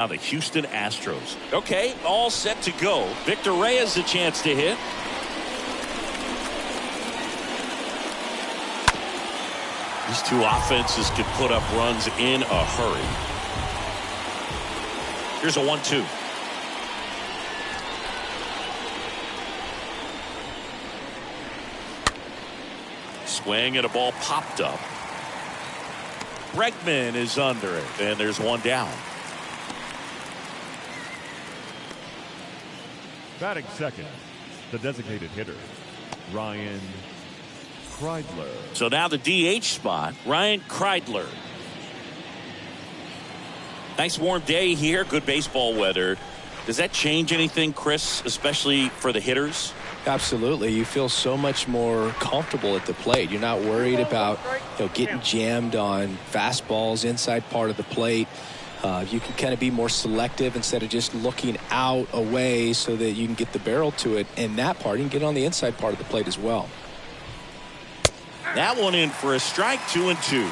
The Houston Astros. Okay, all set to go. Victor Reyes a chance to hit. These two offenses can put up runs in a hurry. Here's a 1-2. Swing and a ball popped up. Bregman is under it, and there's one down. Batting second, the designated hitter, Ryan Kreidler. So now the DH spot, Ryan Kreidler. Nice warm day here, good baseball weather. Does that change anything, Chris, especially for the hitters? Absolutely. You feel so much more comfortable at the plate. You're not worried about getting jammed on fastballs inside part of the plate. You can kind of be more selective instead of just looking out away so that you can get the barrel to it. And that part, you can get on the inside part of the plate as well. That one in for a strike, 2-2.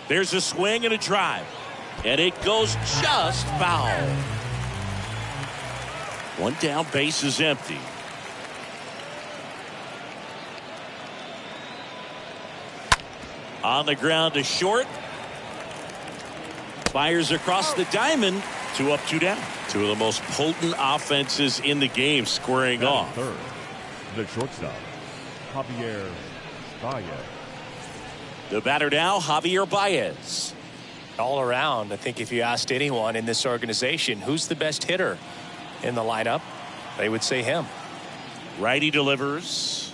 There's a swing and a drive. And it goes just foul. One down, base is empty. On the ground to short. Fires across the diamond. 2 up, 2 down. Two of the most potent offenses in the game squaring off. Third, the shortstop, Javier Baez. The batter now, Javier Baez. All around, I think if you asked anyone in this organization who's the best hitter in the lineup, they would say him. Righty delivers.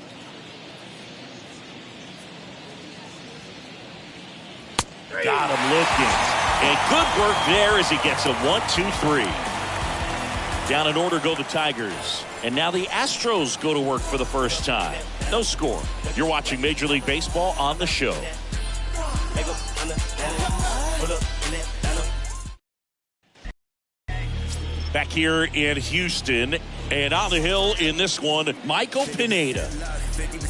Got him looking. And good work there as he gets a 1-2-3. Down in order go the Tigers. And now the Astros go to work for the first time. No score. You're watching Major League Baseball on the show. Back here in Houston, and on the hill in this one, Michael Pineda.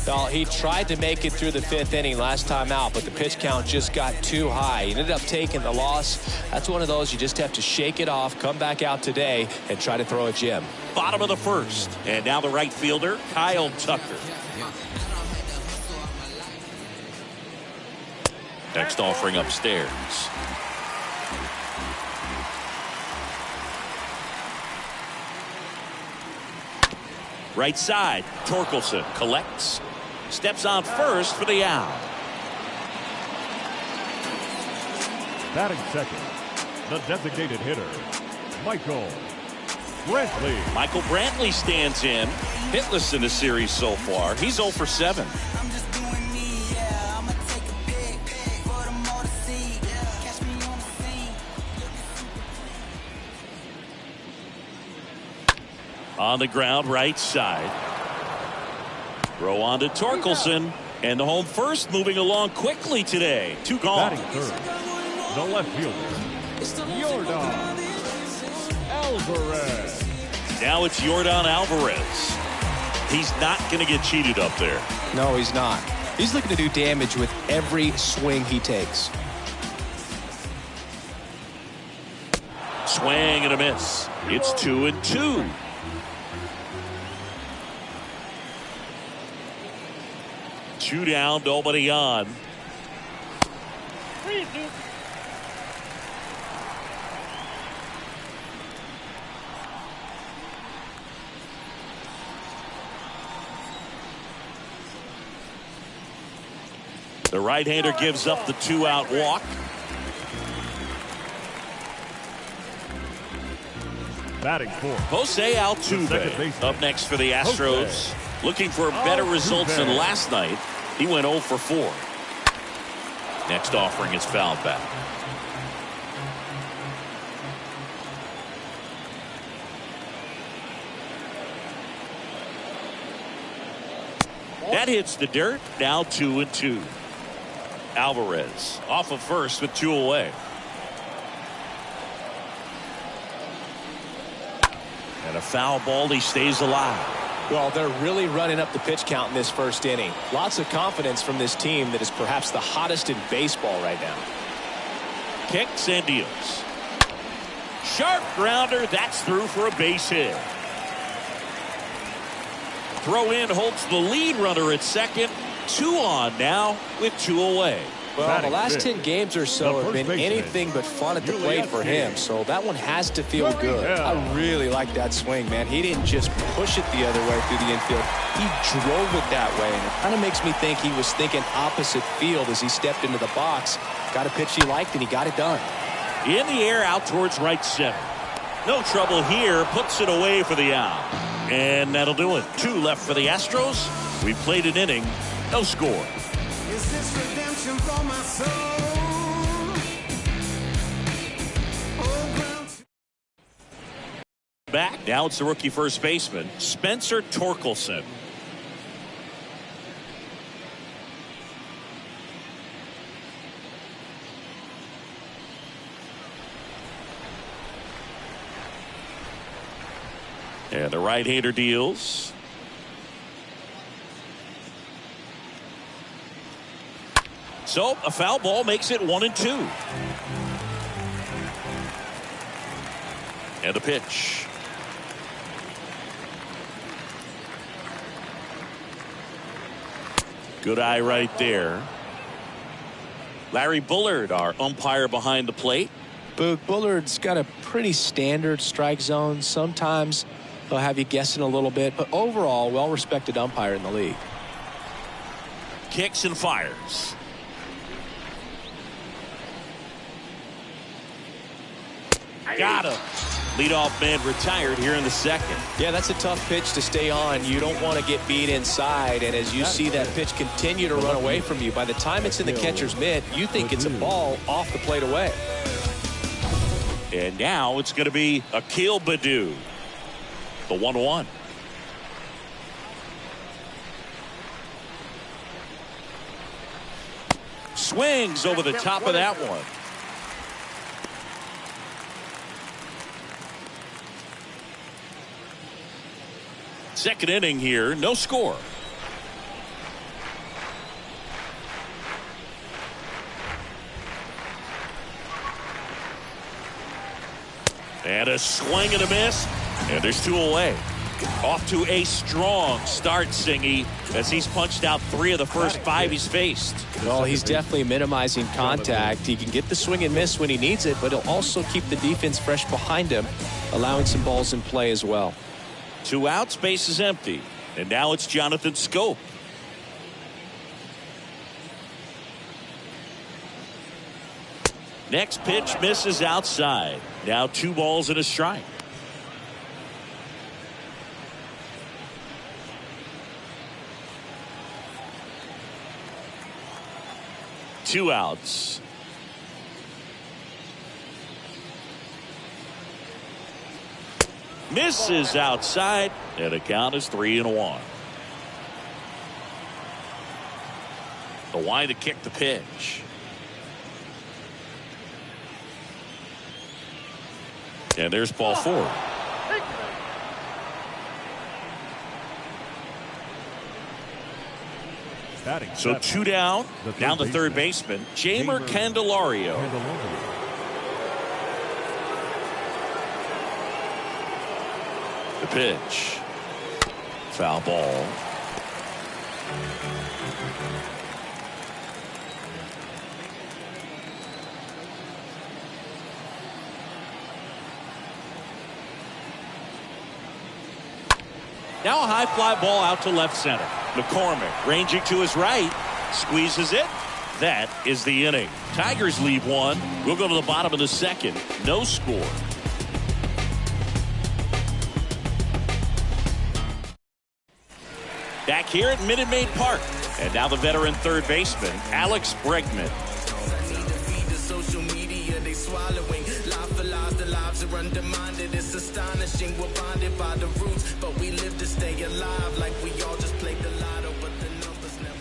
Well, he tried to make it through the 5th inning last time out, but the pitch count just got too high. He ended up taking the loss. That's one of those you just have to shake it off, come back out today, and try to throw a gem. Bottom of the first, and now the right fielder, Kyle Tucker. Next offering upstairs. Right side, Torkelson collects, steps on first for the out. Batting second, the designated hitter, Michael Brantley. Michael Brantley stands in, hitless in the series so far. He's 0 for 7. On the ground, right side. Throw on to Torkelson. And the home first moving along quickly today. 2 gone. Batting third, the left fielder, Yordan Alvarez. Now it's Yordan Alvarez. He's not going to get cheated up there. No, he's not. He's looking to do damage with every swing he takes. Swing and a miss. It's 2-2. Two down, nobody on. The right-hander gives up the 2-out walk. Batting fourth, Jose Altuve up next for the Astros. Looking for better results than last night. He went 0 for 4. Next offering is fouled back. That hits the dirt. Now 2-2. Alvarez off of first with 2 away. And a foul ball, he stays alive. Well, they're really running up the pitch count in this first inning. Lots of confidence from this team that is perhaps the hottest in baseball right now. Kicks and deals. Sharp grounder. That's through for a base hit. Throw in holds the lead runner at second. 2 on now with 2 away. Well, the last 10 games or so have been anything but fun at the plate for him, so that one has to feel good. I really like that swing, man. He didn't just push it the other way through the infield. He drove it that way, and it kind of makes me think he was thinking opposite field as he stepped into the box. Got a pitch he liked, and he got it done. In the air out towards right center. No trouble here. Puts it away for the out. And that'll do it. 2 left for the Astros. We played an inning. No score. Is this redemption for my soul? Back. Now it's the rookie first baseman, Spencer Torkelson. And the right-hander deals. So a foul ball makes it 1-2. And a pitch. Good eye right there. Larry Bullard, our umpire behind the plate. Boog, Bullard's got a pretty standard strike zone. Sometimes he'll have you guessing a little bit, but overall, well-respected umpire in the league. Kicks and fires. Got him. Leadoff man retired here in the second. Yeah, that's a tough pitch to stay on. You don't want to get beat inside, and as you see that pitch continue to run away from you, by the time it's in the catcher's mitt, you think it's a ball off the plate away. And now it's going to be Akil Baddoo. The 1-1. Swings over the top of that one. Second inning here, no score. And a swing and a miss, and there's 2 away. Off to a strong start, Singy, as he's punched out 3 of the first 5 he's faced. Well, he's definitely minimizing contact. He can get the swing and miss when he needs it, but he'll also keep the defense fresh behind him, allowing some balls in play as well. 2 outs, base is empty. And now it's Jonathan Scope. Next pitch misses outside. Now 2 balls and a strike. Two outs. Misses outside, and the count is 3-1. The wide to kick the pitch. And there's ball 4. So 2 down. Down to third baseman, Jamer Candelario. The pitch. Foul ball. Now a high fly ball out to left center. McCormick ranging to his right. Squeezes it. That is the inning. Tigers leave 1. We'll go to the bottom of the second. No score. Back here at Minute Maid Park. And now the veteran third baseman, Alex Bregman. It's astonishing we're bonded by the roots, but we live to stay alive like we all just played the lotto, but the numbers never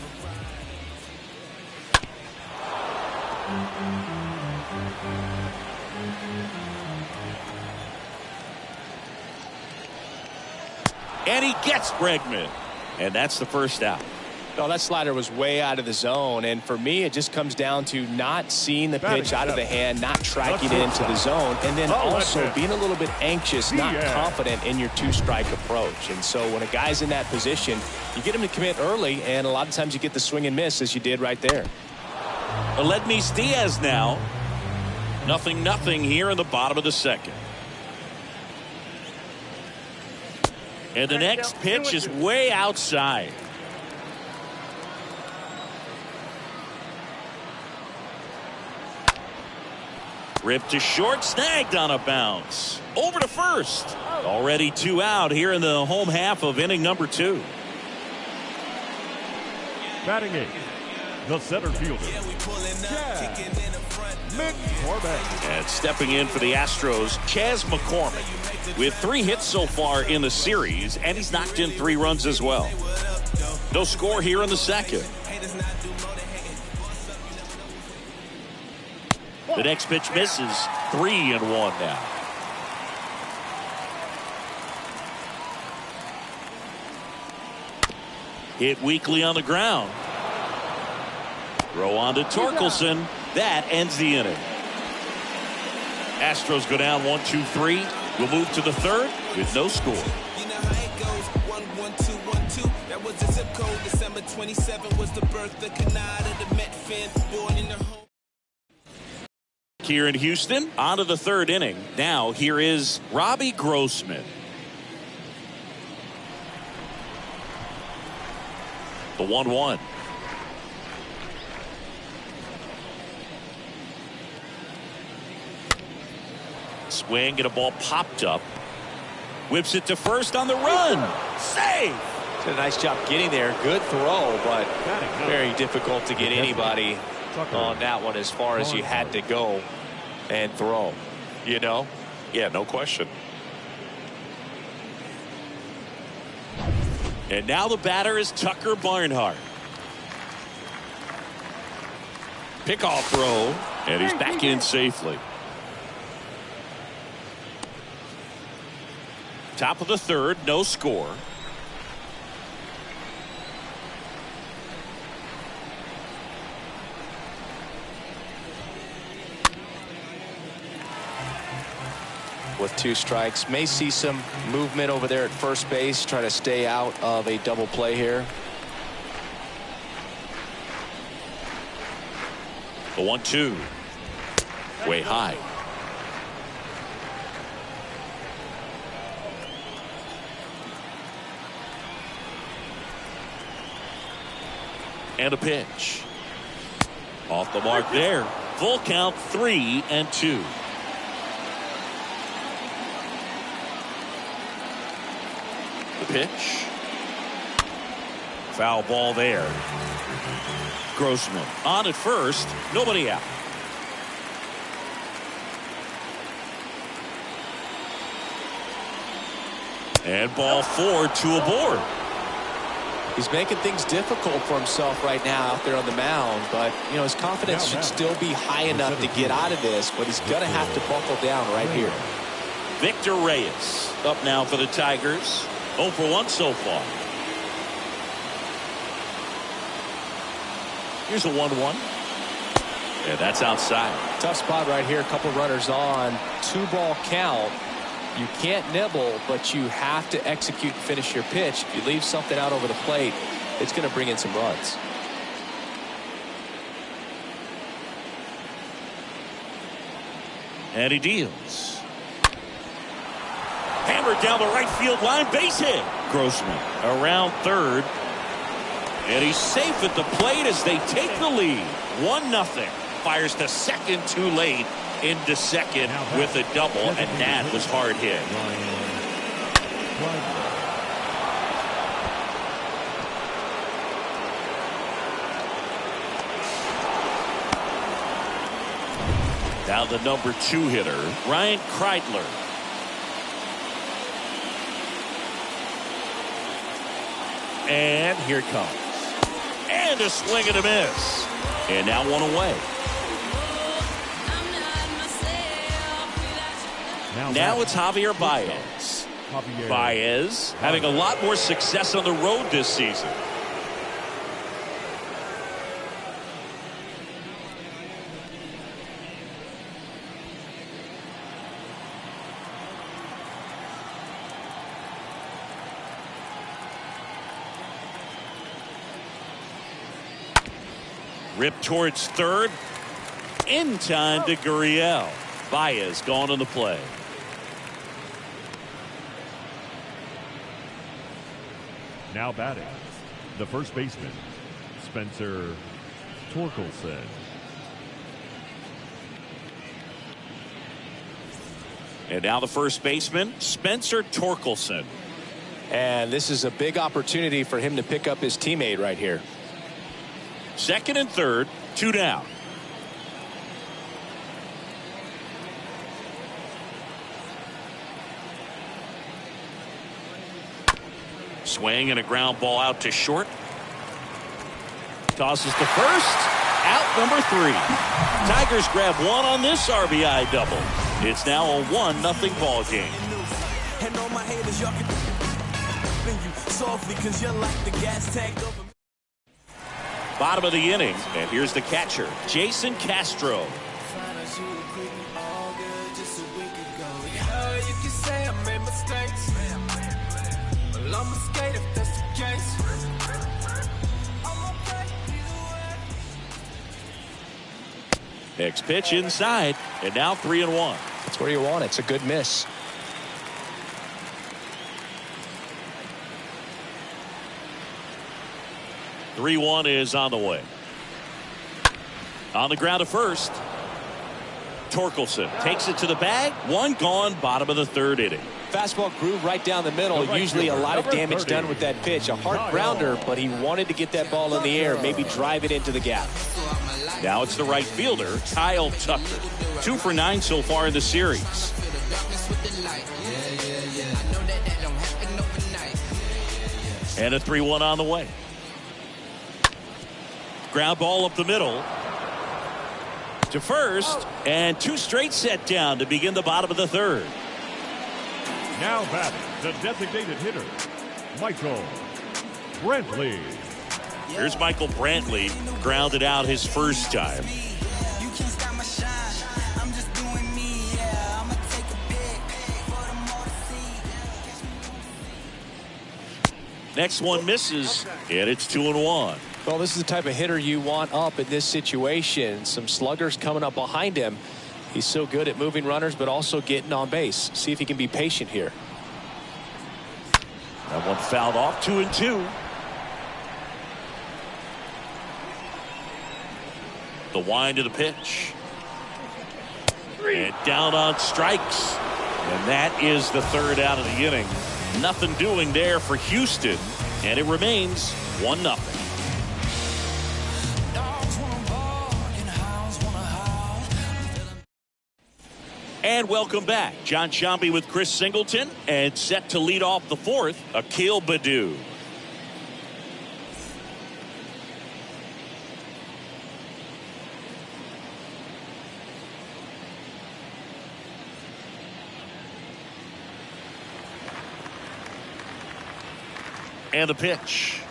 gets Bregman. And that's the first out. No, that slider was way out of the zone, and for me, it just comes down to not seeing the pitch out of the hand, not tracking it into the zone, and then also being a little bit anxious, not confident in your two-strike approach. And so when a guy's in that position, you get him to commit early, and a lot of times you get the swing and miss, as you did right there. Aledmys Diaz now. 0-0 here in the bottom of the second. And the next pitch is way outside. Ripped to short, snagged on a bounce. Over to first. Already 2 out here in the home half of inning number 2. Batting 8, the center fielder, McCormick. And stepping in for the Astros, Chas McCormick. With 3 hits so far in the series, and he's knocked in 3 runs as well. No score here in the second. The next pitch misses. 3-1 now. Hit weakly on the ground. Throw on to Torkelson. That ends the inning. Astros go down 1-2-3. We'll move to the third with no score. You know how it goes. 1-1-2-1-2. That was the zip code. December 27 was the birth of Canada, the Met fan, born in the home. Here in Houston, on to the third inning. Now here is Robbie Grossman. The 1-1. Swing and a ball popped up. Whips it to first on the run. Save. Did a nice job getting there. Good throw, but very difficult to get anybody on that one as far as you had to go and throw. You know? Yeah, no question. And now the batter is Tucker Barnhart. Pickoff throw, and he's back in safely. Top of the third, no score. With 2 strikes, may see some movement over there at first base, try to stay out of a double play here. The 1-2. Way high. And a pitch. Off the mark there. Full count, 3-2. The pitch. Foul ball there. Grossman on at first. Nobody out. And ball 4, 2 aboard. He's making things difficult for himself right now out there on the mound, but you know his confidence should still be high enough to get out of this, but he's going to have to buckle down right here. Victor Reyes up now for the Tigers. 0 for 1 so far. Here's a 1-1. And that's outside. Tough spot right here. A couple runners on. 2-ball count. You can't nibble, but you have to execute and finish your pitch. If you leave something out over the plate, it's going to bring in some runs. And he deals. Hammered down the right field line. Base hit. Grossman around third. And he's safe at the plate as they take the lead. 1-0. Fires to second too late. Into second with a double, and that was hard hit. Now the number 2 hitter, Ryan Kreidler. And here it comes. And a swing and a miss. And now 1 away. Now it's Javier Baez. Baez having a lot more success on the road this season. Ripped towards third. In time to Gurriel. Baez gone on the play. Now batting, the first baseman, Spencer Torkelson. And now the first baseman, Spencer Torkelson. And this is a big opportunity for him to pick up his teammate right here. Second and third, 2 down. Swing and a ground ball out to short. Tosses to first. Out number 3. Tigers grab one on this RBI double. It's now a 1-0 ball game. And all my haters, y'all can you softly because you're like the gas tank over. Bottom of the inning, and here's the catcher, Jason Castro. Next pitch inside, and now 3-1. That's where you want it. It's a good miss. Three-1 is on the way. On the ground to first. Torkelson takes it to the bag. One gone, bottom of the third inning. Fastball groove right down the middle. Usually a lot of damage done with that pitch. A hard grounder, but he wanted to get that ball in the air, maybe drive it into the gap. Now it's the right fielder, Kyle Tucker. 2 for 9 so far in the series. And a 3-1 on the way. Ground ball up the middle to first, and 2 straight set down to begin the bottom of the third. Now batting, the designated hitter, Michael Brantley. Here's Michael Brantley, grounded out his first time. Next one misses, and it's 2-1. Well, this is the type of hitter you want up in this situation. Some sluggers coming up behind him. He's so good at moving runners, but also getting on base. See if he can be patient here. That one fouled off. 2-2. The wind of the pitch. And down on strikes. And that is the third out of the inning. Nothing doing there for Houston. And it remains 1-0. And welcome back. John Sciambi with Chris Singleton, and set to lead off the fourth, Akil Baddoo. And the pitch.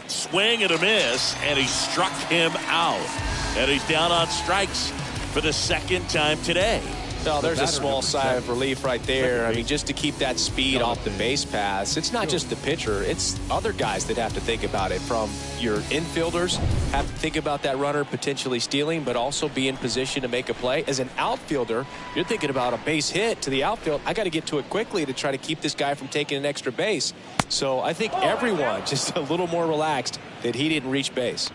Swing and a miss, and he struck him out. And he's down on strikes for the second time today. No, there's a small sigh of relief right there. I mean, just to keep that speed off the base paths. It's not just the pitcher. It's other guys that have to think about it. From your infielders, have to think about that runner potentially stealing, but also be in position to make a play. As an outfielder, you're thinking about a base hit to the outfield. I got to get to it quickly to try to keep this guy from taking an extra base. So I think everyone just a little more relaxed that he didn't reach base.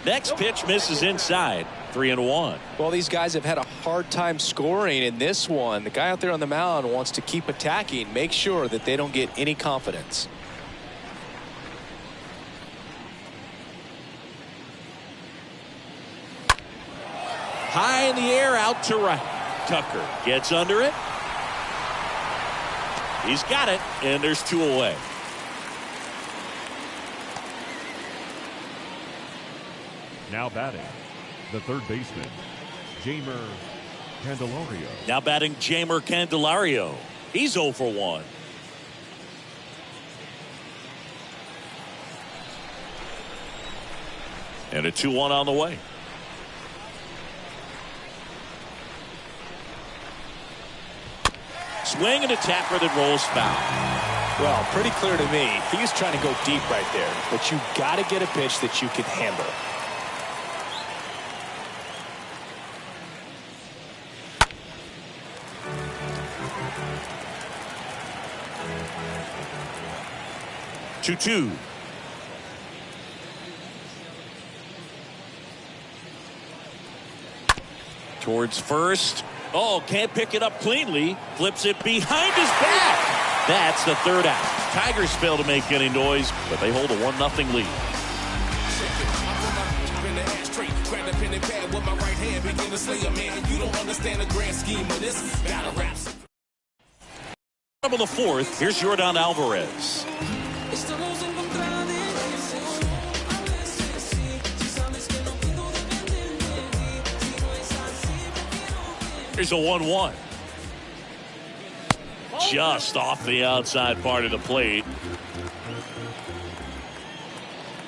Next pitch misses inside. 3-1. Well, these guys have had a hard time scoring in this one. The guy out there on the mound wants to keep attacking, make sure that they don't get any confidence. Runner out to right. Tucker gets under it. He's got it, and there's 2 away. Now batting, the third baseman, Jeimer Candelario. Now batting Jeimer Candelario. He's 0 for 1. And a 2-1 on the way. Swing and a tapper that rolls foul. Well, pretty clear to me. He was trying to go deep right there, but you got to get a pitch that you can handle. Two. Towards first. Oh, can't pick it up cleanly. Flips it behind his back. That's the third out. Tigers fail to make any noise, but they hold a 1-0 lead. Top of the fourth, here's Yordan Alvarez. Here's a 1-1. Just off the outside part of the plate.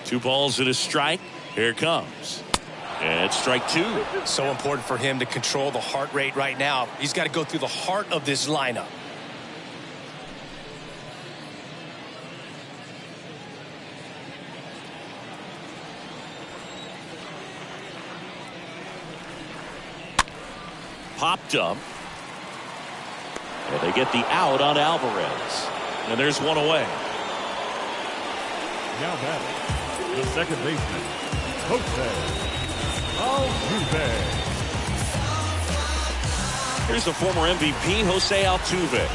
2 balls and a strike. Here it comes. And it's strike 2. So important for him to control the heart rate right now. He's got to go through the heart of this lineup. Popped up. And they get the out on Alvarez. And there's 1 away. Now batting, the second baseman, Jose Altuve. Here's the former MVP, Jose Altuve.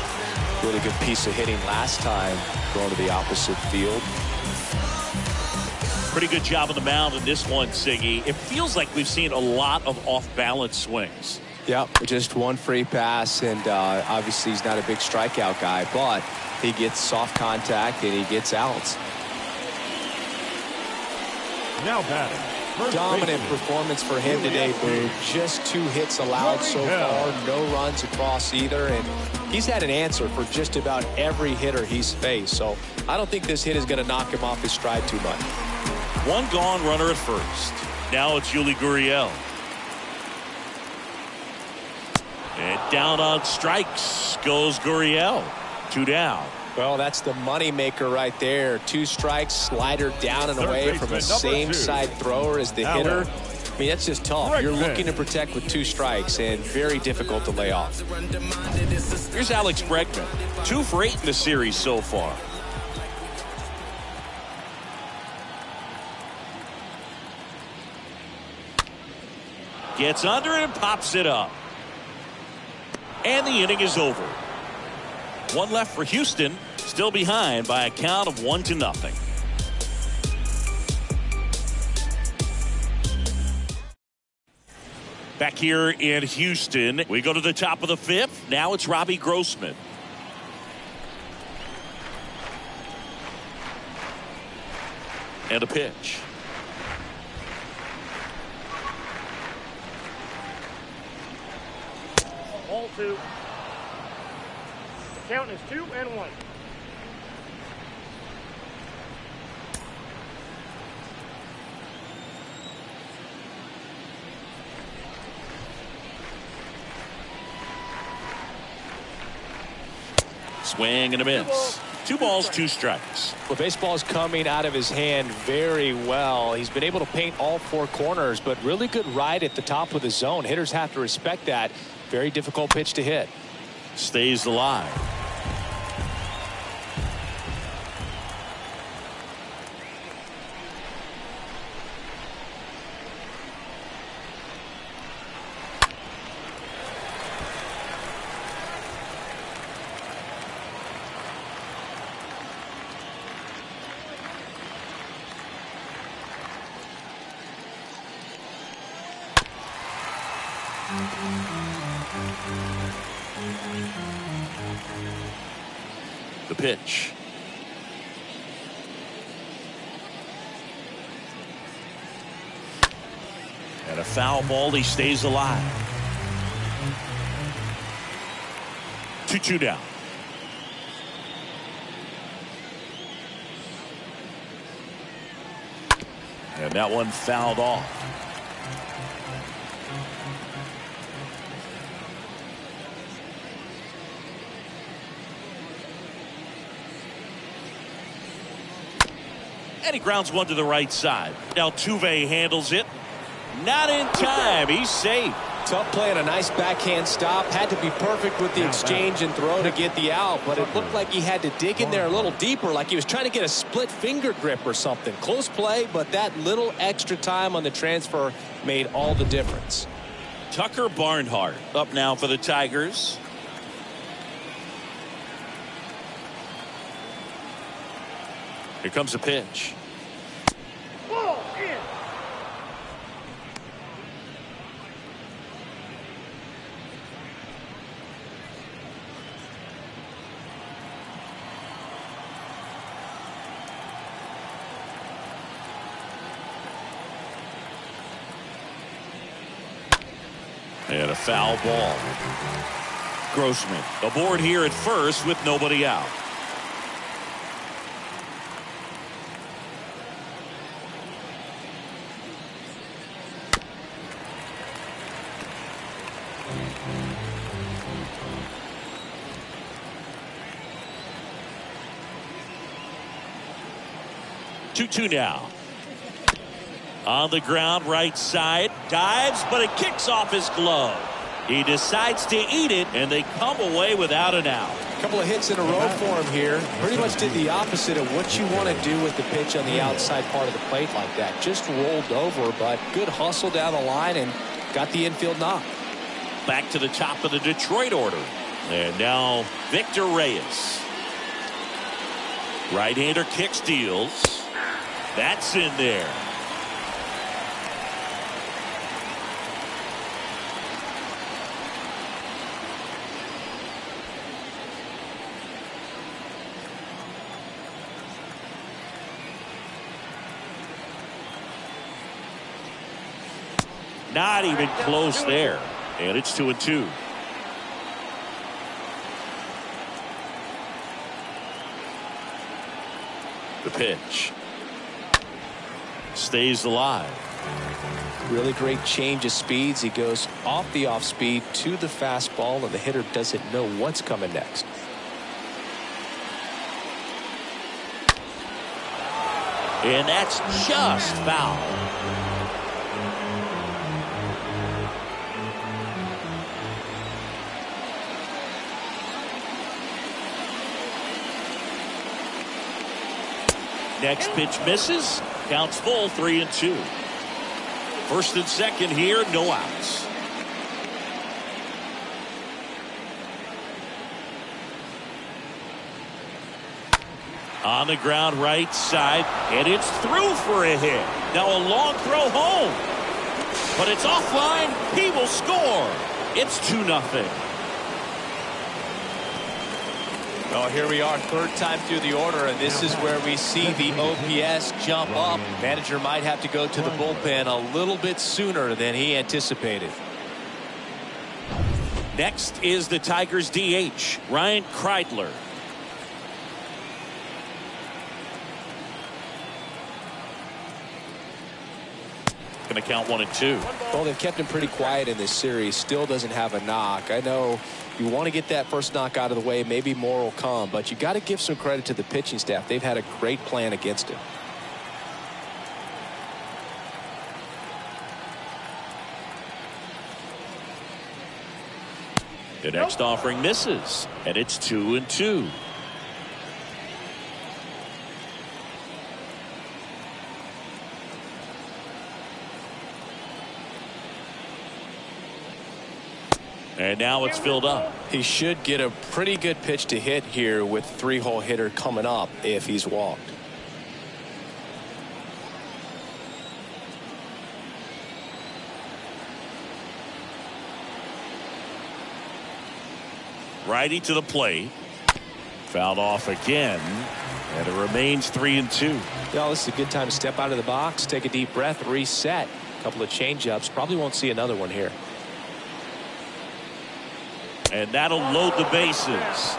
Really good piece of hitting last time, going to the opposite field. Pretty good job on the mound in this one, Siggy. It feels like we've seen a lot of off-balance swings. Yep, just 1 free pass, and obviously he's not a big strikeout guy, but he gets soft contact and he gets outs. Now batting, first Dominant baseman, performance for him today, Boo. Just 2 hits allowed so far, no runs across either, and he's had an answer for just about every hitter he's faced. So I don't think this hit is going to knock him off his stride too much. 1 gone, runner at first. Now it's Yuli Gurriel. And down on strikes goes Gurriel. 2 down. Well, that's the money maker right there. 2 strikes, slider down and away from a same side thrower as the hitter. I mean, that's just tough. You're looking to protect with 2 strikes and very difficult to lay off. Here's Alex Bregman. 2 for 8 in the series so far. Gets under it and pops it up. And the inning is over. 1 left for Houston, still behind by a count of 1-0. Back here in Houston, we go to the top of the 5th. Now it's Robbie Grossman. And a pitch. Ball 2. The count is 2-1. Swing and a miss. 2 balls, 2 strikes. Well, baseball's coming out of his hand very well. He's been able to paint all 4 corners, but really good ride at the top of the zone. Hitters have to respect that. Very difficult pitch to hit. Stays alive. The pitch. And a foul ball. He stays alive. 2-2 down. And that one fouled off. And he grounds one to the right side. Altuve handles it. Not in time. He's safe. Tough play and a nice backhand stop. Had to be perfect with the exchange and throw to get the out, but it looked like he had to dig in there a little deeper, like he was trying to get a split finger grip or something. Close play, but that little extra time on the transfer made all the difference. Tucker Barnhart up now for the Tigers. Here comes a pitch. Ball in. And a foul ball. Grossman aboard here at first with nobody out. Two now. On the ground, right side, dives, but it kicks off his glove. He decides to eat it, and they come away without an out. A couple of hits in a row for him here. Pretty much did the opposite of what you want to do with the pitch on the outside part of the plate like that. Just rolled over, but good hustle down the line and got the infield knock. Back to the top of the Detroit order. And now Victor Reyes. Right-hander kick steals. That's in there. Not even close there. And it's 2-2. The pitch. Stays alive. Really great change of speeds. He goes off the off speed to the fastball, and the hitter doesn't know what's coming next. And that's just foul. Next pitch misses. Counts full, 3-2. First and second here, no outs. On the ground, right side, and it's through for a hit. Now a long throw home. But it's offline. He will score. It's 2-0. Well, here we are, third time through the order, and this is where we see the OPS jump up. Manager might have to go to the bullpen a little bit sooner than he anticipated. Next is the Tigers DH, Ryan Kreidler. Going to count 1-2. Well, they've kept him pretty quiet in this series. Still doesn't have a knock. I know you want to get that first knock out of the way. Maybe more will come, but you got to give some credit to the pitching staff. They've had a great plan against him. The next offering misses, and it's 2-2. And now it's filled up. He should get a pretty good pitch to hit here with three-hole hitter coming up if he's walked. Righty to the plate. Fouled off again, and it remains 3-2. Well, this is a good time to step out of the box, take a deep breath, reset. A couple of change-ups. Probably won't see another one here. And that'll load the bases.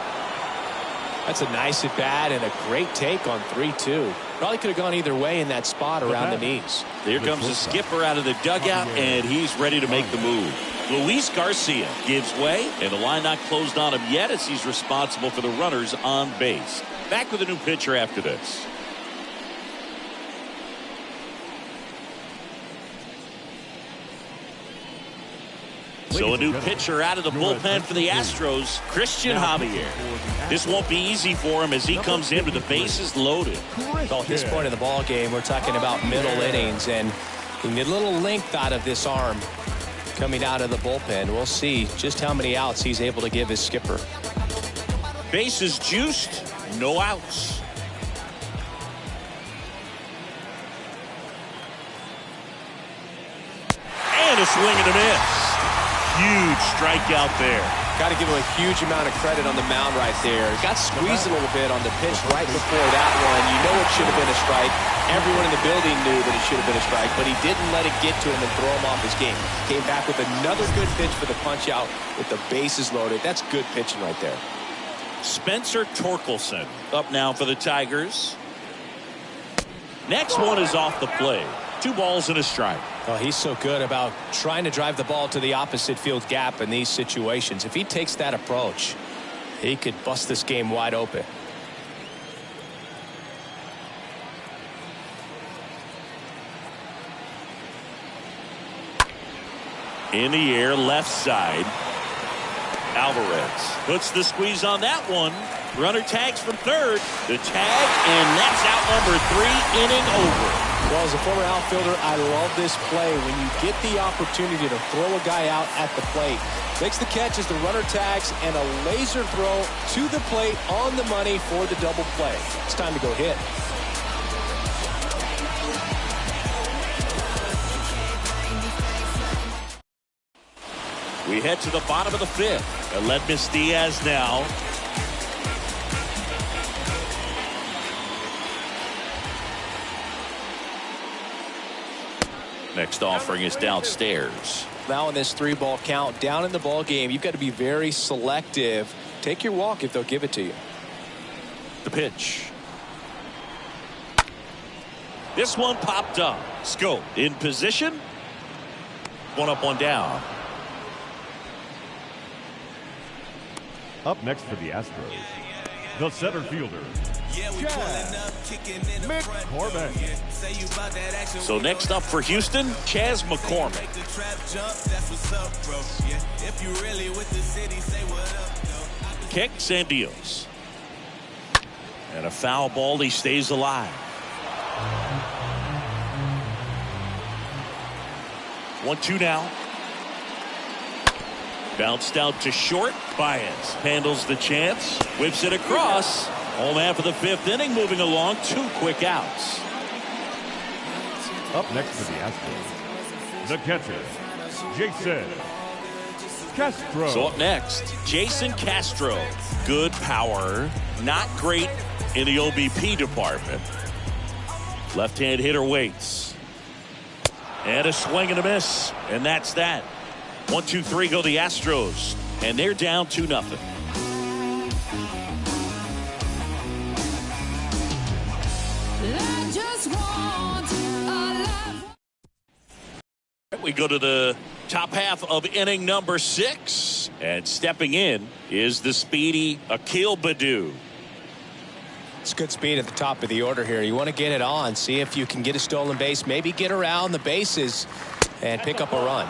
That's a nice at bat and a great take on 3-2. Probably could have gone either way in that spot around the knees. Here comes the skipper out of the dugout, and he's ready to make the move. Luis Garcia gives way, and the line not closed on him yet as he's responsible for the runners on base. Back with a new pitcher after this. So a new pitcher out of the bullpen for the Astros, Christian Javier. This won't be easy for him as he comes in with the bases loaded. Well, at this point in the ball game, we're talking about middle innings, and you can get a little length out of this arm coming out of the bullpen. We'll see just how many outs he's able to give his skipper. Bases juiced, no outs. And a swing and a miss. Huge strikeout there. Got to give him a huge amount of credit on the mound right there. Got squeezed a little bit on the pitch right before that one. You know it should have been a strike. Everyone in the building knew that it should have been a strike, but he didn't let it get to him and throw him off his game. Came back with another good pitch for the punch out with the bases loaded. That's good pitching right there. Spencer Torkelson up now for the Tigers. Next one is off the plate. 2 balls and a strike. Oh, he's so good about trying to drive the ball to the opposite field gap in these situations. If he takes that approach, he could bust this game wide open. In the air, left side. Alvarez puts the squeeze on that one. Runner tags from third. The tag, and that's out number 3, inning over. Well, as a former outfielder, I love this play. When you get the opportunity to throw a guy out at the plate, makes the catch as the runner tags, and a laser throw to the plate on the money for the double play. It's time to go hit. We head to the bottom of the 5th. Aledmys Diaz now. Next offering is downstairs. Now in this 3-ball count, down in the ball game, you've got to be very selective. Take your walk if they'll give it to you. The pitch. This one popped up. Scope in position. 1 up, 1 down. Up next for the Astros, the center fielder, McCormick. So next up for Houston, Chas McCormick. Kicks and deals. And a foul ball, he stays alive. 1-2 now. Bounced out to short. Baez handles the chance. Whips it across. Home half of the 5th inning, moving along. 2 quick outs. Up next for the Astros, the catcher, Jason Castro. So up next, Jason Castro. Good power. Not great in the OBP department. Left-hand hitter waits. And a swing and a miss. And that's that. 1-2-3 go the Astros. And they're down 2-0. We go to the top half of inning number 6. And stepping in is the speedy Akil Baddoo. It's good speed at the top of the order here. You want to get it on, see if you can get a stolen base, maybe get around the bases and pick up a run.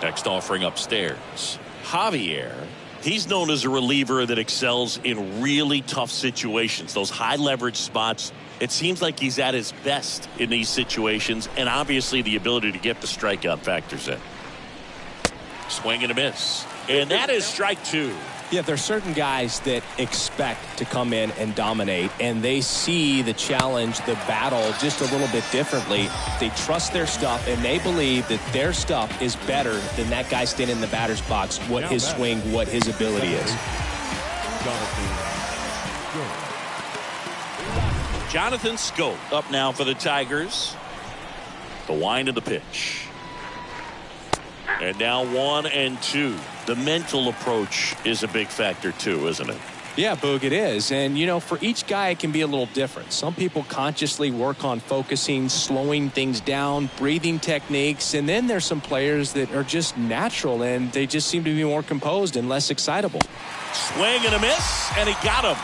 Next offering upstairs. Javier. He's known as a reliever that excels in really tough situations. Those high leverage spots. It seems like he's at his best in these situations. And obviously the ability to get the strikeout factors in. Swing and a miss. And that is strike 2. Yeah, there's certain guys that expect to come in and dominate, and they see the challenge, the battle just a little bit differently. They trust their stuff, and they believe that their stuff is better than that guy standing in the batter's box, what his swing, what his ability is. Jonathan Scope up now for the Tigers. The wind of the pitch. And now 1-2. The mental approach is a big factor too, isn't it? Yeah, Boog, it is. And, you know, for each guy, it can be a little different. Some people consciously work on focusing, slowing things down, breathing techniques. And then there's some players that are just natural, and they just seem to be more composed and less excitable. Swing and a miss, and he got him.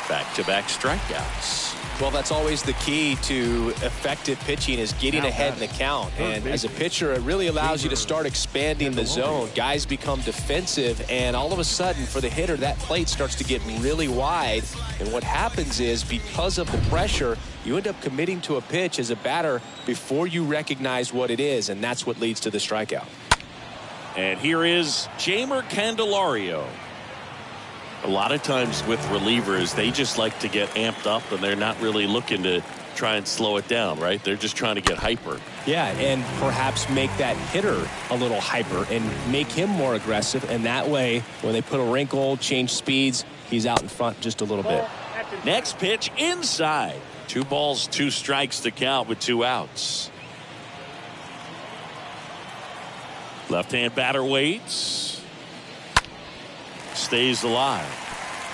Back-to-back strikeouts. Well, that's always the key to effective pitching, is getting ahead in the count. And as a pitcher, it really allows you to start expanding the zone. Guys become defensive, and all of a sudden, for the hitter, that plate starts to get really wide. And what happens is, because of the pressure, you end up committing to a pitch as a batter before you recognize what it is, and that's what leads to the strikeout. And here is Jeimer Candelario. A lot of times with relievers, they just like to get amped up, and they're not really looking to try and slow it down, right? They're just trying to get hyper. Yeah, and perhaps make that hitter a little hyper and make him more aggressive. And that way, when they put a wrinkle, change speeds, he's out in front just a little bit. Next pitch inside. 2 balls, 2 strikes to count with 2 outs. Left-hand batter waits. Stays alive.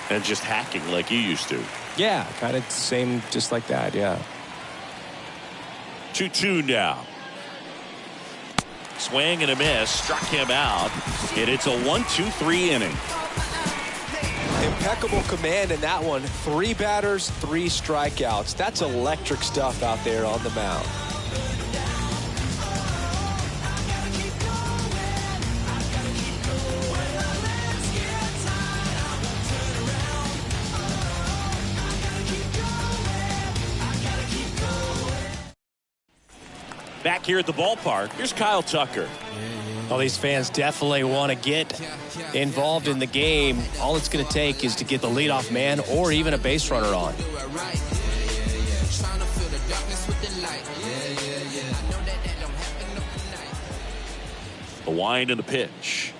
And just hacking like you used to. Yeah, kind of the same, just like that, yeah. 2-2 now. Swing and a miss. Struck him out. And it's a 1-2-3 inning. Impeccable command in that one. 3 batters, 3 strikeouts. That's electric stuff out there on the mound. Back here at the ballpark, here's Kyle Tucker. Well, these fans definitely want to get involved in the game. All it's going to take is to get the leadoff man or even a base runner on. The wind and the pitch.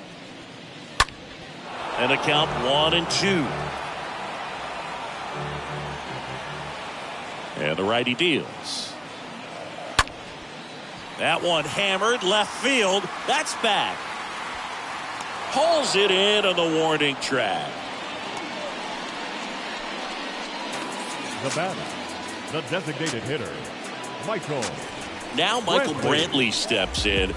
And the count 1-2. And the righty deals. That one hammered left field. That's back. Hauls it in on the warning track. The batter, the designated hitter, Michael. Now Michael Brantley steps in.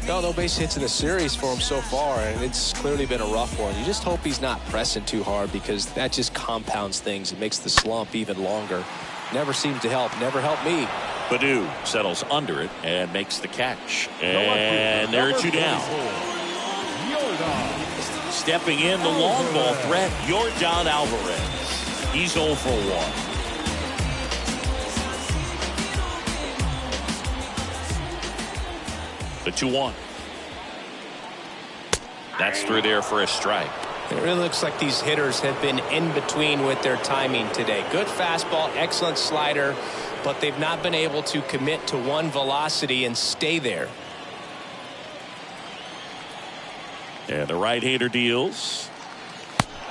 No base hits in the series for him so far, and it's clearly been a rough one. You just hope he's not pressing too hard, because that just compounds things. It makes the slump even longer. Never seems to help. Never helped me. Badu settles under it and makes the catch. And there are 2 down. Stepping in, the long ball threat, Yordan Alvarez. He's 0 for 1. The 2-1. That's through there for a strike. It really looks like these hitters have been in between with their timing today. Good fastball, excellent slider, but they've not been able to commit to one velocity and stay there. And the right-hander deals.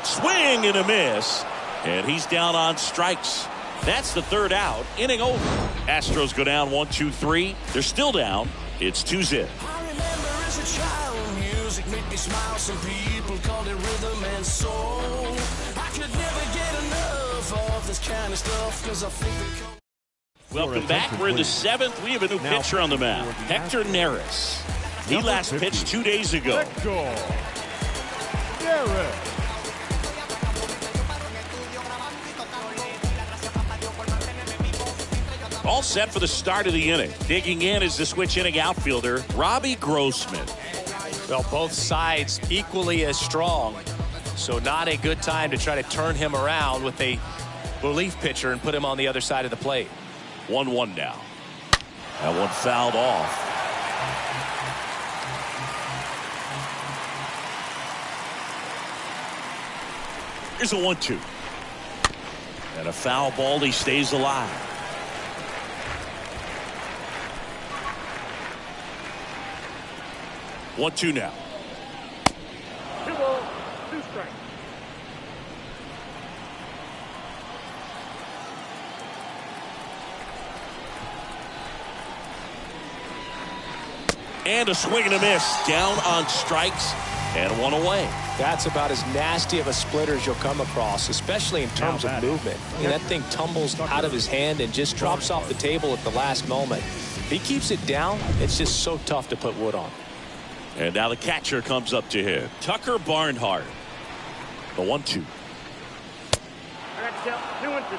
Swing and a miss. And he's down on strikes. That's the 3rd out. Inning over. Astros go down 1-2-3. They're still down. It's 2-0. I remember as a child, music made me smile. Some people called it rhythm and soul. I could never get enough of this kind of stuff, because I think Welcome back. We're in the 7th. We have a new pitcher on the mound, Hector Neris. He last pitched 2 days ago. All set for the start of the inning. Digging in is the switch inning outfielder, Robbie Grossman. Well, both sides equally as strong, so not a good time to try to turn him around with a relief pitcher and put him on the other side of the plate. 1-1 now. That one fouled off. Here's a 1-2. And a foul ball. He stays alive. One, 2 now. 2 balls, 2 strikes. And a swing and a miss. Down on strikes and one away. That's about as nasty of a splitter as you'll come across, especially in terms of movement. And that thing tumbles out of his hand and just drops off the table at the last moment. If he keeps it down, it's just so tough to put wood on. And now the catcher comes up to him. Tucker Barnhart. The 1-2. I got you down 2-2.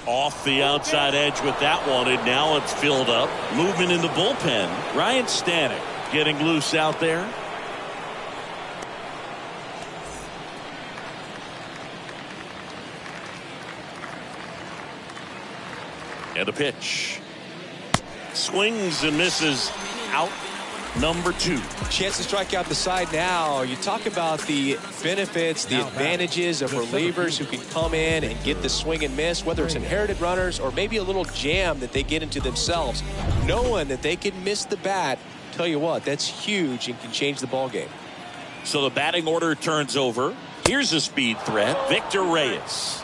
Off the outside edge with that one, and now it's filled up. Movement in the bullpen. Ryan Stanek getting loose out there. And a pitch. Swings and misses. Out. Number 2. Chance to strike out the side now. You talk about the benefits, the advantages of relievers who can come in and get the swing and miss, whether it's inherited runners or maybe a little jam that they get into themselves. Knowing that they can miss the bat, tell you what, that's huge and can change the ball game. So the batting order turns over. Here's a speed threat. Victor Reyes.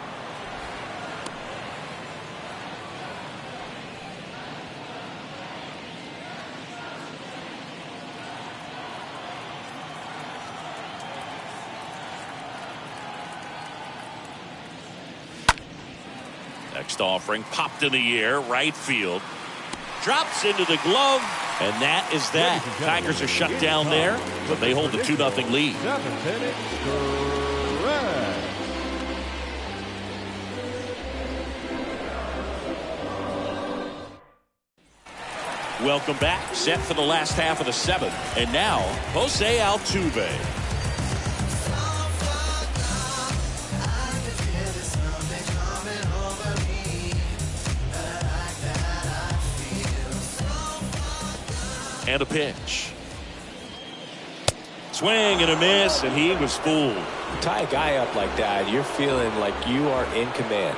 Next offering popped in the air, right field. Drops into the glove, and that is that. Tigers are shut down there, but they hold the 2-0 lead. 7th inning, correct. Welcome back. Set for the last half of the 7th. And now, Jose Altuve. And a pitch. Swing and a miss, and he was fooled. Tie a guy up like that, you're feeling like you are in command.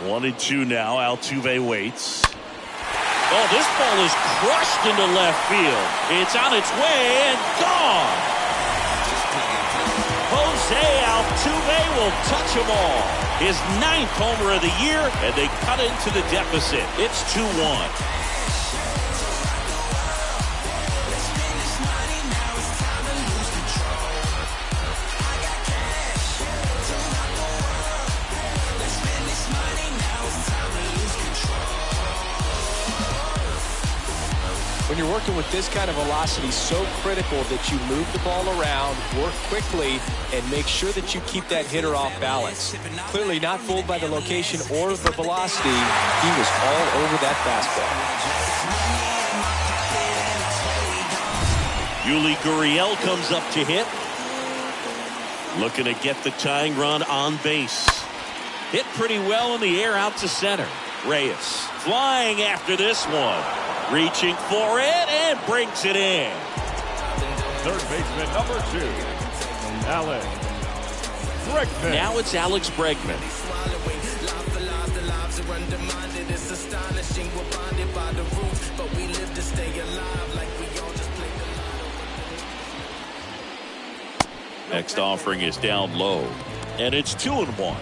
One and two now. Altuve waits. Oh, this ball is crushed into left field. It's on its way and gone. Jose Altuve will touch them all. His 9th homer of the year, and they cut into the deficit. It's 2-1. When you're working with this kind of velocity, so critical that you move the ball around, work quickly, and make sure that you keep that hitter off balance. Clearly not fooled by the location or the velocity. He was all over that fastball. Yuli Gurriel comes up to hit. Looking to get the tying run on base. Hit pretty well in the air out to center. Reyes flying after this one. Reaching for it and brings it in. Third baseman number 2, Alex Bregman. Now it's Alex Bregman. Next offering is down low, and it's 2-1.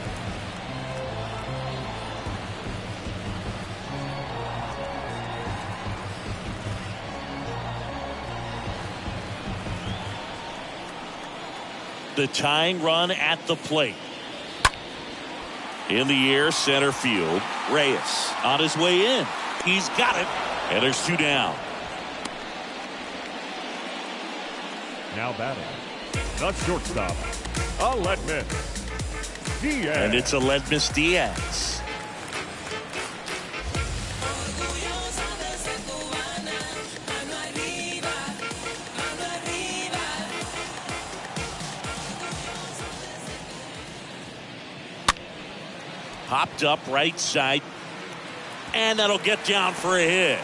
The tying run at the plate. In the air, center field. Reyes on his way in. He's got it. And there's 2 down. Now batting, the shortstop, Aledmys Diaz. And it's Aledmys Diaz. Popped up right side, and that'll get down for a hit,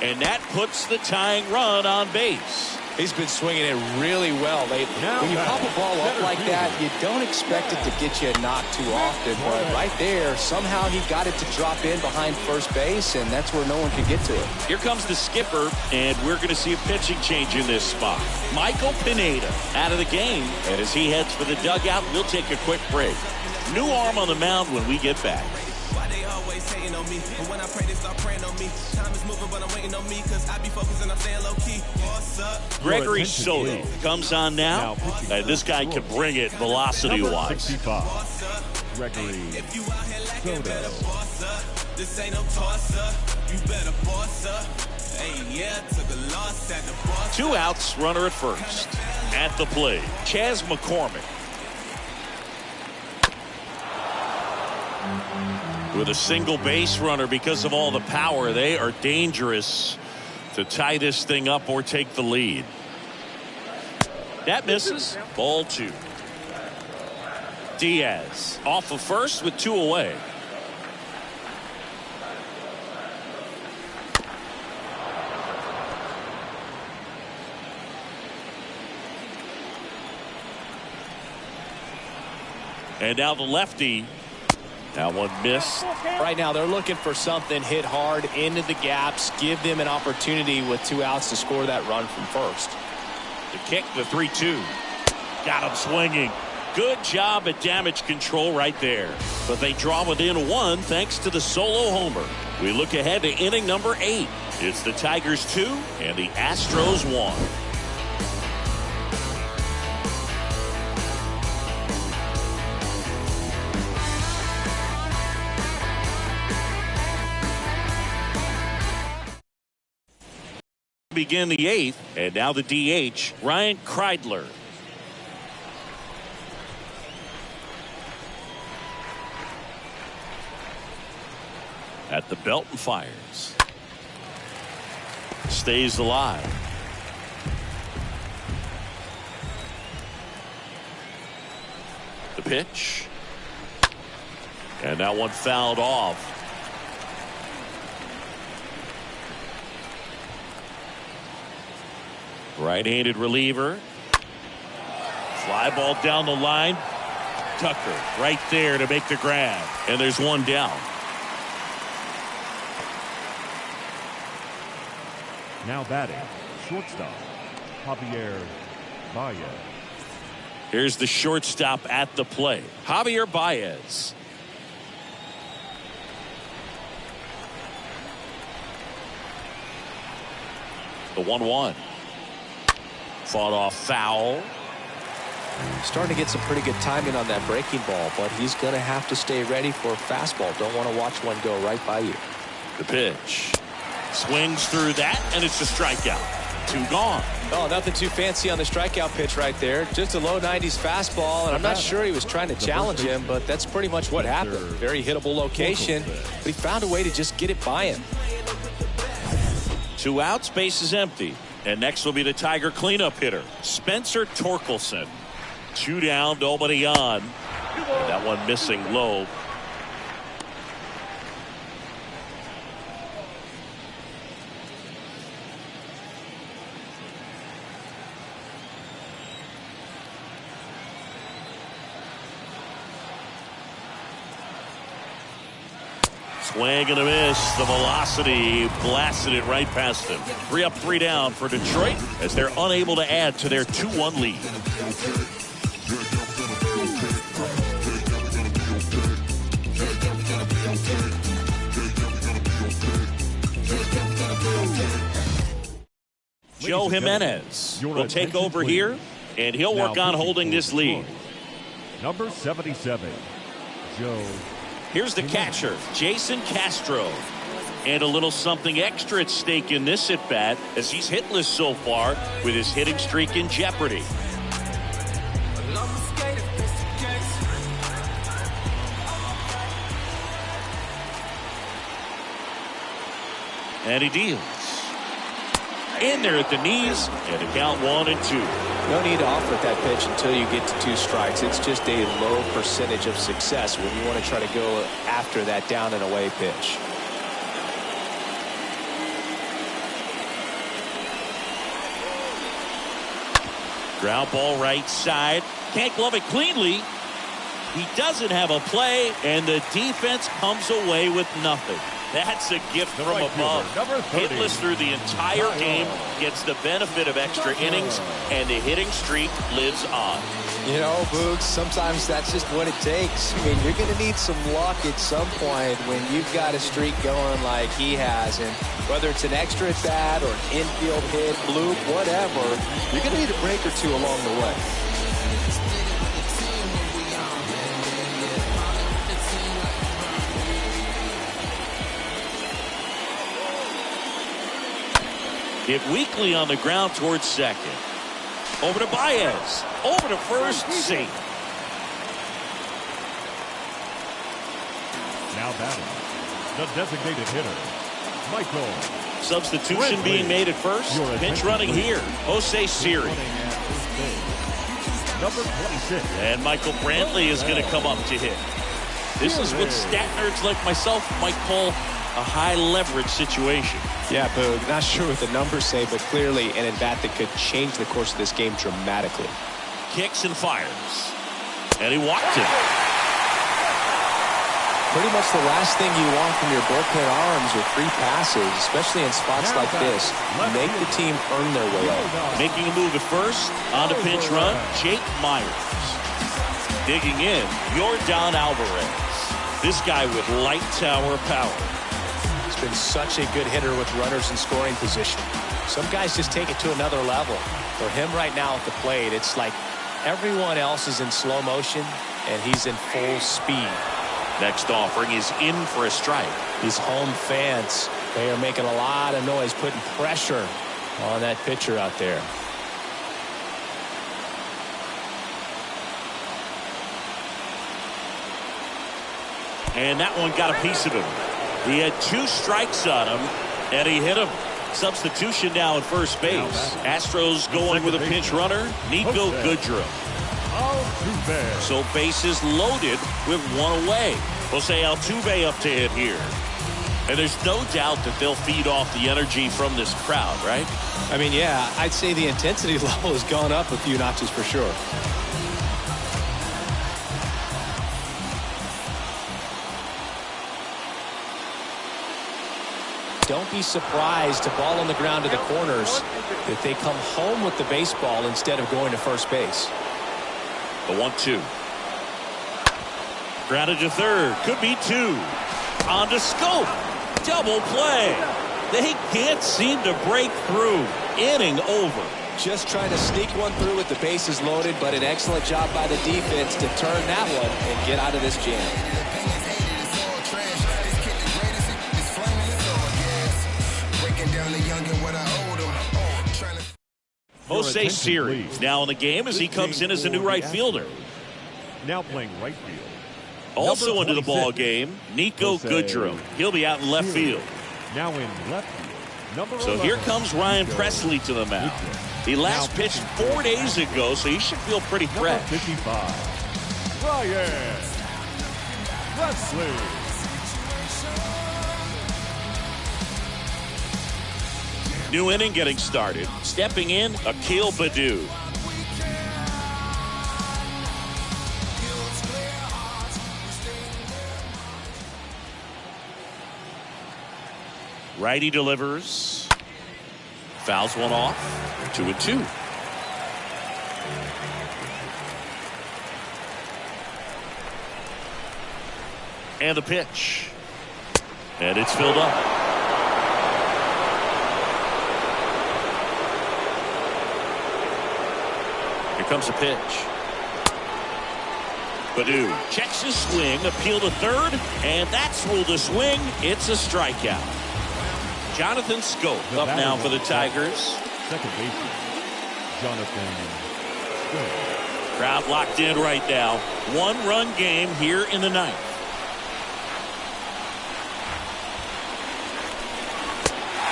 and that puts the tying run on base. He's been swinging it really well lately. When you pop a ball up like that, you don't expect it to get you a knock too often. But right there, somehow he got it to drop in behind first base, and that's where no one could get to it. Here comes the skipper, and we're going to see a pitching change in this spot. Michael Pineda out of the game, and as he heads for the dugout, we'll take a quick break. New arm on the mound when we get back. Hating on me, but when I pray they start praying on me. Time is moving, but I'm waiting on me, cause I be focused and I'm staying low key. What's up? Gregory Soto comes on now. This guy can bring it velocity wise. 65. Gregory Soto. This ain't no toss up. You better boss up. Hey, yeah, took a loss at the boss. 2 outs, runner at first. At the plate, Chas McCormick. With a single base runner because of all the power, they are dangerous to tie this thing up or take the lead. That misses. Ball 2. Diaz off of first with 2 away. And now the lefty. That one missed. Right now they're looking for something hit hard into the gaps, give them an opportunity with 2 outs to score that run from first. The kick, the 3-2. Got him swinging. Good job at damage control right there. But they draw within 1 thanks to the solo homer. We look ahead to inning number 8. It's the Tigers 2 and the Astros 1. Begin the 8th, and now the DH, Ryan Kreidler. At the belt and fires. Stays alive. The pitch. And that one fouled off. Right-handed reliever. Fly ball down the line. Tucker right there to make the grab. And there's 1 down. Now batting, shortstop, Javier Baez. Here's the shortstop at the plate, Javier Baez. The 1-1. Fought off foul. Starting to get some pretty good timing on that breaking ball, but he's going to have to stay ready for a fastball. Don't want to watch one go right by you. The pitch. Swings through that, and it's a strikeout. 2 gone. Oh, nothing too fancy on the strikeout pitch right there. Just a low 90s fastball, and I'm not sure he was trying to challenge him, but that's pretty much what happened. Very hittable location, but he found a way to just get it by him. 2 outs, base is empty. And next will be the Tiger cleanup hitter, Spencer Torkelson. 2 down, nobody on. And that one missing low. Swing and a miss. The velocity blasted it right past them. 3 up, 3 down for Detroit as they're unable to add to their 2-1 lead. Joe Jimenez will take over here, and he'll work on holding this lead. Number 77, Joe. Here's the catcher, Jason Castro. And a little something extra at stake in this at-bat as he's hitless so far with his hitting streak in jeopardy. And he deals. In there at the knees, and a count 1 and 2. No need to offer that pitch until you get to 2 strikes. It's just a low percentage of success when you want to try to go after that down and away pitch. Ground ball right side. Can't glove it cleanly. He doesn't have a play, and the defense comes away with nothing. That's a gift from above. Hitless through the entire game, gets the benefit of extra innings, and the hitting streak lives on. You know, Boogs, sometimes that's just what it takes. I mean, you're going to need some luck at some point when you've got a streak going like he has. And whether it's an extra at bat or an infield hit, bloop, whatever, you're going to need a break or two along the way. Hit weakly on the ground towards second. Over to Baez. Over to first. Safe. Now batting, the designated hitter, Michael. Substitution being made at first. Pinch running here. Jose Siri. Number 26. And Michael Brantley is going to come up to hit. This is what stat nerds like myself might call a high leverage situation. Yeah, Boog, not sure what the numbers say, but clearly an at-bat that could change the course of this game dramatically. Kicks and fires. And he walked it. Pretty much the last thing you want from your bullpen arms are free passes, especially in spots like this. Make the team earn their way up. Making a move at first. On to pinch run, Jake Myers. Digging in, Yordan Alvarez. This guy with light tower power. Been such a good hitter with runners in scoring position. Some guys just take it to another level. For him right now at the plate, it's like everyone else is in slow motion and he's in full speed. Next offering is in for a strike. These home fans, they are making a lot of noise, putting pressure on that pitcher out there. And that one got a piece of him. He had 2 strikes on him, and he hit him. Substitution now at first base. Astros going with a pinch runner, Nico Goodrum. So bases loaded with 1 away. Jose Altuve up to hit here. And there's no doubt that they'll feed off the energy from this crowd, right? I mean, yeah, I'd say the intensity level has gone up a few notches for sure. Don't be surprised to ball on the ground to the corners if they come home with the baseball instead of going to first base. The 1-2. Grounded to third. Could be 2. On to Scope. Double play. They can't seem to break through. Inning over. Just trying to sneak one through with the bases loaded, but an excellent job by the defense to turn that one and get out of this jam. Jose Siri now in the game as he comes in as a new right fielder. Now playing right field. Also into the ball game, Nico Goodrum. He'll be out in left field. Now in left field. So here comes Ryan Presley to the mound. He last pitched 4 days ago, so he should feel pretty fresh. 55. Ryan Presley. New inning getting started. Stepping in, Akil Baddoo. Righty delivers. Fouls one off. 2-2. And the pitch. And it's filled up. Here comes the pitch. Baddoo checks his swing, appeal to third, and that's ruled a swing. It's a strikeout. Jonathan Scope up now for the Tigers. Second baseman, Jonathan Scope. Crowd locked in right now. 1-run game here in the ninth.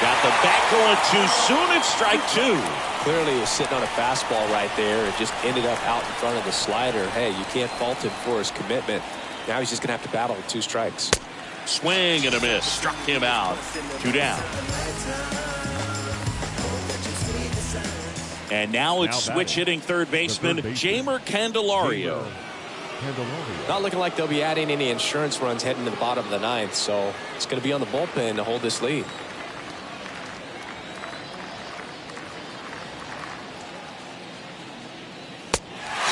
Got the bat going too soon. It's strike 2. Clearly he was sitting on a fastball right there and just ended up out in front of the slider. Hey, you can't fault him for his commitment. Now he's just going to have to battle with 2 strikes. Swing and a miss. Struck him out. 2 down. And now it's switch hitting third baseman Jeimer Candelario. Not looking like they'll be adding any insurance runs heading to the bottom of the ninth, so it's going to be on the bullpen to hold this lead.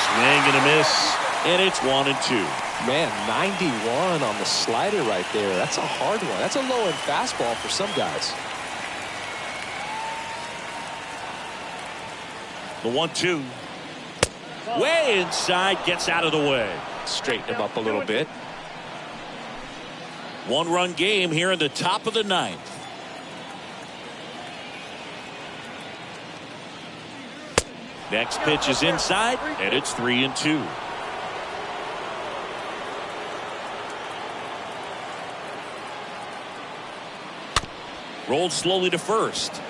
Swing and a miss, and it's 1-2. Man, 91 on the slider right there. That's a hard one. That's a low-end fastball for some guys. The 1-2. Way inside, gets out of the way. Straighten him up a little bit. One-run game here in the top of the ninth. Next pitch is inside, and it's 3-2. Rolled slowly to first.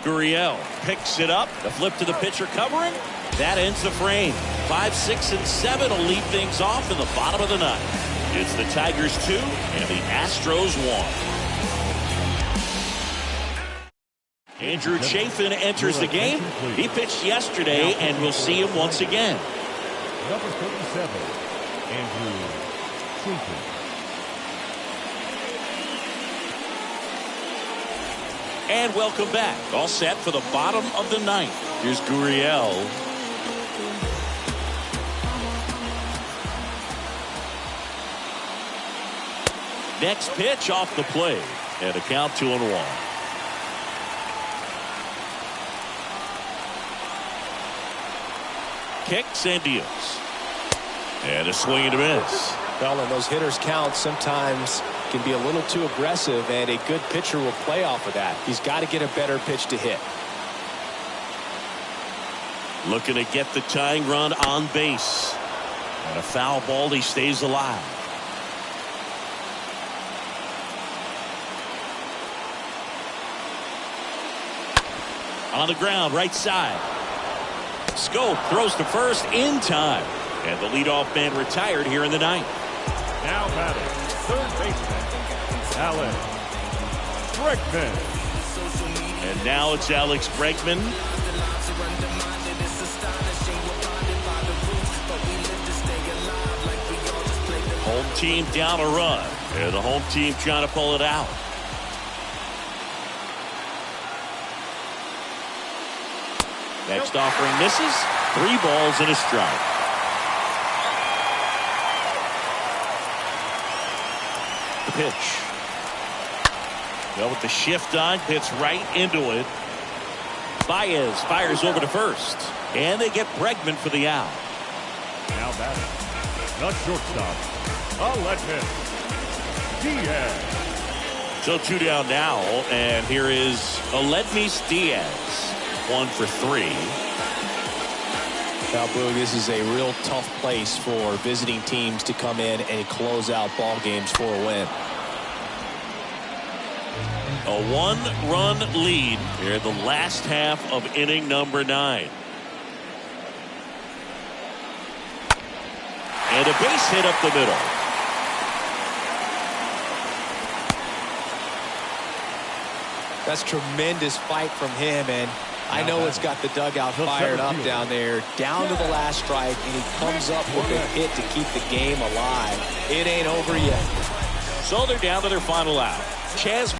Gurriel picks it up. The flip to the pitcher covering. That ends the frame. 5, 6, and 7 will lead things off in the bottom of the ninth. It's the Tigers 2 and the Astros 1. Andrew Chafin enters the game. He pitched yesterday, and we'll see him once again. Number 37, Andrew Chafin. And welcome back. All set for the bottom of the ninth. Here's Gurriel. Next pitch off the plate. And a count 2-1. Kicks and deals. And a swing and a miss. Well, and those hitters count sometimes can be a little too aggressive, and a good pitcher will play off of that. He's got to get a better pitch to hit. Looking to get the tying run on base. And a foul ball, he stays alive. On the ground, right side. Scope throws to first in time. And the leadoff man retired here in the ninth. Now batting, third baseman, Alex Bregman. And now it's Alex Bregman. Home team down a run. And the home team trying to pull it out. Next offering misses. 3 balls and a strike. The pitch. Well, with the shift on, hits right into it. Baez fires over to first. And they get Bregman for the out. Now batting, the shortstop, Aledmys Diaz. So 2 down now, and here is Aledmys Diaz. 1 for 3. Now, Boog, this is a real tough place for visiting teams to come in and close out ball games for a win. A 1-run lead here in the last half of inning number 9. And a base hit up the middle. That's tremendous fight from him, and I know it's got the dugout fired up down there, down to the last strike, and he comes up with a hit to keep the game alive. It ain't over yet. So they're down to their final out. Chaz